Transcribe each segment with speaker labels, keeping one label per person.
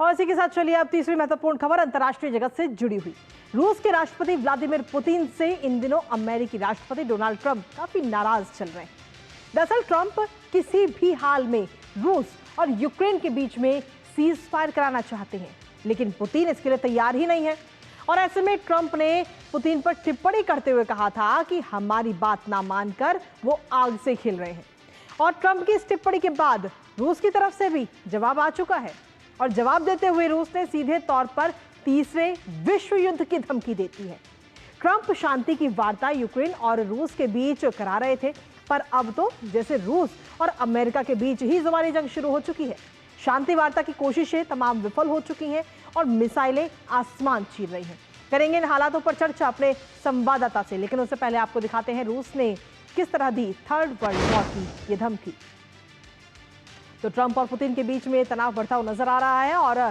Speaker 1: और इसी के साथ चलिए अब तीसरी महत्वपूर्ण खबर अंतर्राष्ट्रीय जगत से जुड़ी हुई। रूस के राष्ट्रपति व्लादिमीर पुतिन से इन दिनों अमेरिकी राष्ट्रपति डोनाल्ड ट्रंप काफी नाराज चल रहे हैं। दरअसल ट्रंप किसी भी हाल में रूस और यूक्रेन के बीच में सीज फायर कराना चाहते हैं, लेकिन पुतिन इसके लिए तैयार ही नहीं है। और ऐसे में ट्रंप ने पुतिन पर टिप्पणी करते हुए कहा था कि हमारी बात ना मानकर वो आग से खेल रहे हैं। और ट्रंप की इस टिप्पणी के बाद रूस की तरफ से भी जवाब आ चुका है और जवाब देते हुए रूस ने सीधे तौर पर तीसरे विश्व युद्ध की धमकी देती है। ट्रंप शांति की वार्ता यूक्रेन और रूस के बीच करा रहे थे, पर अब तो जैसे रूस और अमेरिका के बीच ही जुबानी जंग शुरू हो चुकी है। शांति वार्ता की कोशिशें तमाम विफल हो चुकी हैं और मिसाइलें आसमान चीर रही हैं। करेंगे इन हालातों पर चर्चा अपने संवाददाता से, लेकिन उससे पहले आपको दिखाते हैं रूस ने किस तरह दी थर्ड वर्ल्ड वॉर की ये धमकी। तो ट्रंप और पुतिन के बीच में तनाव बढ़ता हुआ नजर आ रहा है और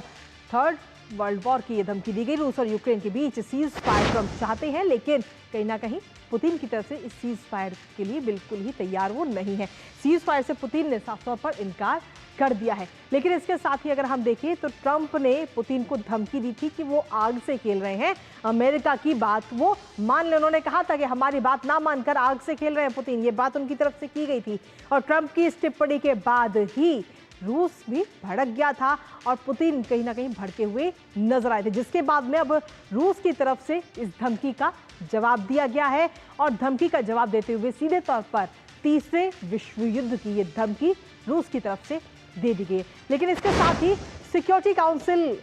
Speaker 1: थर्ड वर्ल्ड वॉर की ये धमकी दी गई। रूस और यूक्रेन के बीच सीज फायर ट्रंप चाहते हैं, लेकिन कहीं ना कहीं पुतिन की तरफ से इस सीज फायर के लिए बिल्कुल ही तैयार वो नहीं है। सीज फायर से पुतिन ने साफ तौर पर इनकार कर दिया है। लेकिन इसके साथ ही अगर हम देखें तो ट्रंप ने पुतिन को धमकी दी थी कि वो आग से खेल रहे हैं, अमेरिका की बात वो मान ले। उन्होंने कहा था कि हमारी बात ना मानकर आग से खेल रहे हैं पुतिन, ये बात उनकी तरफ से की गई थी। और ट्रंप की इस टिप्पणी के बाद ही रूस भी भड़क गया था और पुतिन कहीं ना कहीं भड़के हुए नजर आए थे, जिसके बाद में अब रूस की तरफ से इस धमकी का जवाब दिया गया है। और धमकी का जवाब देते हुए सीधे तौर पर तीसरे विश्व युद्ध की ये धमकी रूस की तरफ से दे दी गई। लेकिन इसके साथ ही सिक्योरिटी काउंसिल,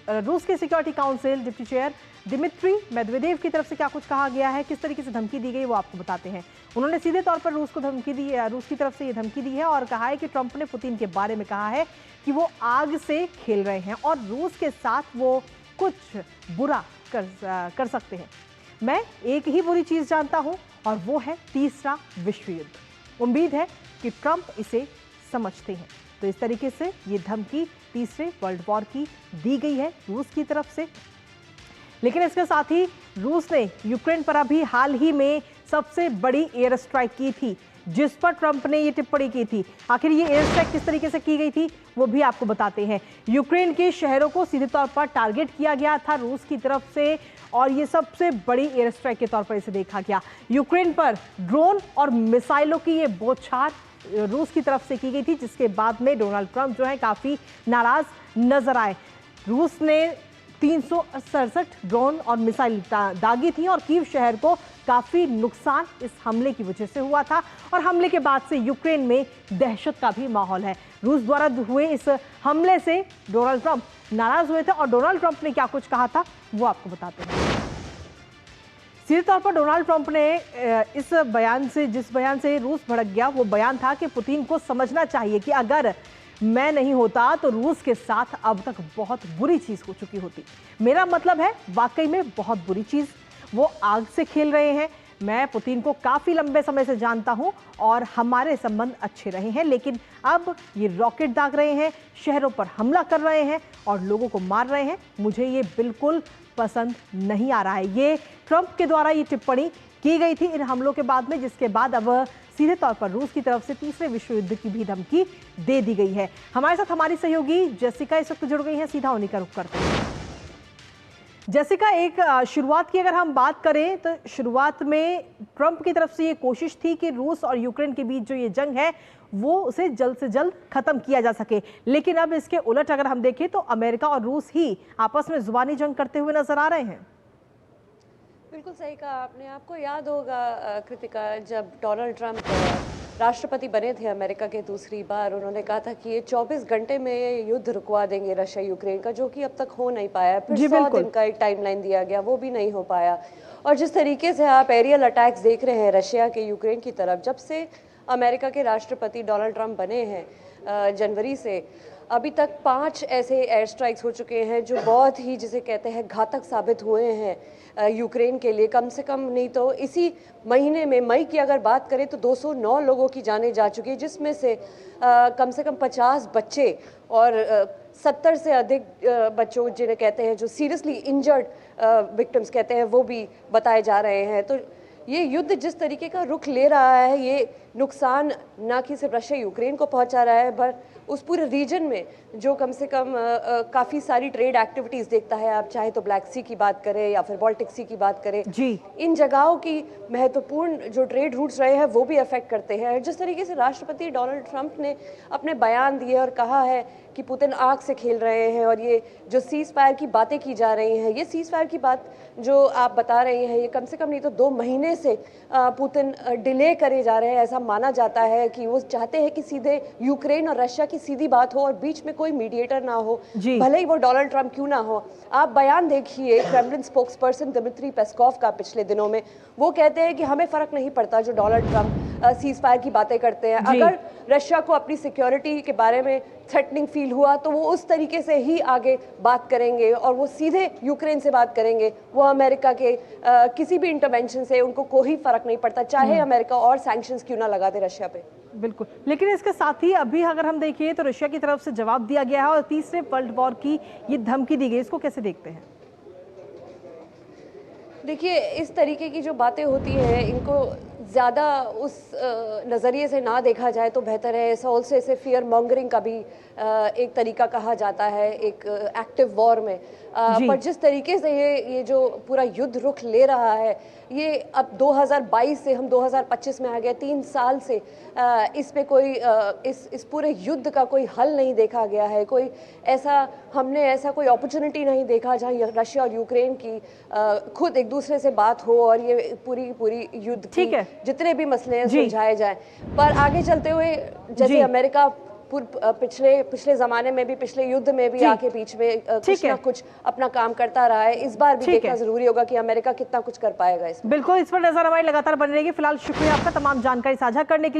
Speaker 1: रूस के security council deputy chair Dmitry Medvedev की तरफ से क्या कुछ कहा गया है, किस तरीके से धमकी दी गई, वो आपको बताते हैं। उन्होंने सीधे तौर पर रूस को धमकी दी, रूस की तरफ से ये धमकी दी है और कहा है कि ट्रंप ने पुतिन के बारे में कहा है कि वो आग से खेल रहे हैं और रूस के साथ वो कुछ बुरा कर सकते हैं। मैं एक ही बुरी चीज जानता हूं और वो है तीसरा विश्व युद्ध। उम्मीद है कि ट्रंप इसे समझते हैं। तो इस तरीके से ये धमकी तीसरे वर्ल्ड वॉर की दी गई है रूस की तरफ से। लेकिन इसके साथ ही रूस ने यूक्रेन पर अभी हाल ही में सबसे बड़ी एयर स्ट्राइक की थी, जिस पर ट्रंप ने ये टिप्पणी की थी। आखिर ये एयर स्ट्राइक किस तरीके से की गई थी वो भी आपको बताते हैं। यूक्रेन के शहरों को सीधे तौर पर टारगेट किया गया था रूस की तरफ से और ये सबसे बड़ी एयर स्ट्राइक के तौर पर इसे देखा गया। यूक्रेन पर ड्रोन और मिसाइलों की ये बौछार रूस की तरफ से की गई थी, जिसके बाद में डोनाल्ड ट्रंप जो है काफी नाराज नजर आए। रूस ने 367 ड्रोन और मिसाइल दागी थी और कीव शहर को काफी नुकसान इस हमले की वजह से हुआ था। और हमले के बाद से यूक्रेन में दहशत का भी माहौल है। रूस द्वारा हुए इस हमले से डोनाल्ड ट्रंप नाराज हुए थे और डोनाल्ड ट्रंप ने क्या कुछ कहा था वो आपको बताते हैं। सीधे तौर पर डोनाल्ड ट्रंप ने इस बयान से, जिस बयान से रूस भड़क गया, वो बयान था कि पुतिन को समझना चाहिए कि अगर मैं नहीं होता तो रूस के साथ अब तक बहुत बुरी चीज हो चुकी होती। मेरा मतलब है वाकई में बहुत बुरी चीज। वो आग से खेल रहे हैं। मैं पुतिन को काफी लंबे समय से जानता हूं और हमारे संबंध अच्छे रहे हैं, लेकिन अब ये रॉकेट दाग रहे हैं, शहरों पर हमला कर रहे हैं और लोगों को मार रहे हैं। मुझे ये बिल्कुल पसंद नहीं आ रहा है। ये ट्रंप के द्वारा ये टिप्पणी की गई थी इन हमलों के बाद में, जिसके बाद अब सीधे तौर पर रूस की तरफ से तीसरे विश्व युद्ध की भी धमकी दे दी गई है। हमारे साथ हमारी सहयोगी जेसिका इस वक्त जुड़ गई हैं, सीधा उन्हीं का रुख करते हैं। जेसिका, एक शुरुआत की अगर हम बात करें तो शुरुआत में ट्रंप की तरफ से ये कोशिश थी कि रूस और यूक्रेन के बीच जो ये जंग है वो उसे जल्द से जल्द खत्म किया जा सके, लेकिन अब इसके उलट अगर हम देखें तो अमेरिका और रूस ही आपस में जुबानी जंग करते हुए नजर आ रहे हैं।
Speaker 2: बिल्कुल सही कहा आपने। आपको याद होगा कृतिका, जब डोनाल्ड ट्रंप राष्ट्रपति बने थे अमेरिका के दूसरी बार, उन्होंने कहा था कि ये 24 घंटे में ये युद्ध रुकवा देंगे रशिया यूक्रेन का, जो कि अब तक हो नहीं पाया। फिर 100 दिन का एक टाइमलाइन दिया गया, वो भी नहीं हो पाया। और जिस तरीके से आप एरियल अटैक्स देख रहे हैं रशिया के यूक्रेन की तरफ, जब से अमेरिका के राष्ट्रपति डोनाल्ड ट्रंप बने हैं जनवरी से, अभी तक 5 ऐसे एयर स्ट्राइक्स हो चुके हैं जो बहुत ही, जिसे कहते हैं, घातक साबित हुए हैं यूक्रेन के लिए। कम से कम नहीं तो इसी महीने में, मई की अगर बात करें तो 209 लोगों की जानें जा चुकी है, जिसमें से कम 50 बच्चे और 70 से अधिक बच्चों, जिन्हें कहते हैं जो सीरियसली इंजर्ड विक्टिम्स कहते हैं, वो भी बताए जा रहे हैं। तो ये युद्ध जिस तरीके का रुख ले रहा है, ये नुकसान ना कि सिर्फ रशिया यूक्रेन को पहुंचा रहा है, पर उस पूरे रीजन में जो कम से कम काफ़ी सारी ट्रेड एक्टिविटीज़ देखता है, आप चाहे तो ब्लैक सी की बात करें या फिर बाल्टिक सी की बात करें
Speaker 1: जी,
Speaker 2: इन जगहों की महत्वपूर्ण जो ट्रेड रूट्स रहे हैं वो भी अफेक्ट करते हैं। जिस तरीके से राष्ट्रपति डोनाल्ड ट्रंप ने अपने बयान दिए और कहा है कि पुतिन आग से खेल रहे हैं और ये जो सीज़ फायर की बातें की जा रही हैं, ये सीज़ फायर की बात जो आप बता रहे हैं, ये कम से कम नहीं तो 2 महीने से पुतिन डिले करे जा रहे हैं। ऐसा माना जाता है कि वो चाहते हैं कि सीधे यूक्रेन और रशिया की सीधी बात हो और बीच में कोई मीडिएटर ना हो, भले ही वो डोनाल्ड ट्रंप क्यों ना हो। आप बयान देखिए क्रेमलिन स्पोक्सपर्सन दिमित्री पेस्कोव का पिछले दिनों में, वो कहते हैं कि हमें फ़र्क नहीं पड़ता जो डोनाल्ड ट्रंप सीज़ फायर की बातें करते हैं। अगर रशिया को अपनी सिक्योरिटी के बारे में थ्रेटनिंग फील हुआ तो वो उस तरीके से ही आगे बात करेंगे और वो सीधे यूक्रेन से बात करेंगे। वो अमेरिका के किसी भी इंटरवेंशन से उनको कोई फर्क नहीं पड़ता, चाहे अमेरिका और सैंक्शंस क्यों ना लगा दे रशिया पे।
Speaker 1: बिल्कुल। लेकिन इसके साथ ही अभी अगर हम देखिए तो रशिया की तरफ से जवाब दिया गया है और तीसरे वर्ल्ड वॉर की ये धमकी दी गई, इसको कैसे देखते हैं?
Speaker 2: देखिए, इस तरीके की जो बातें होती हैं इनको ज़्यादा उस नज़रिए से ना देखा जाए तो बेहतर है। ऑल्सो इसे फियर मॉन्गरिंग का भी एक तरीका कहा जाता है एक एक्टिव वॉर में। पर जिस तरीके से ये जो पूरा युद्ध रुख ले रहा है, ये अब 2022 से हम 2025 में आ गए। 3 साल से इस पे कोई इस पूरे युद्ध का कोई हल नहीं देखा गया है। कोई हमने ऐसा कोई अपॉर्चुनिटी नहीं देखा जहाँ रशिया और यूक्रेन की खुद एक दूसरे से बात हो और ये पूरी युद्ध की जितने भी मसले हैं सुलझाए जाए। पर आगे चलते हुए जैसे अमेरिका पिछले जमाने में भी, पिछले युद्ध में भी आके बीच में कुछ ना कुछ अपना काम करता रहा है, इस बार भी देखना जरूरी होगा कि अमेरिका कितना कुछ कर पाएगा इसमें।
Speaker 1: बिल्कुल, इस पर नजर हमारी लगातार बनी रहेगी। फिलहाल शुक्रिया आपका तमाम जानकारी साझा करने के लिए।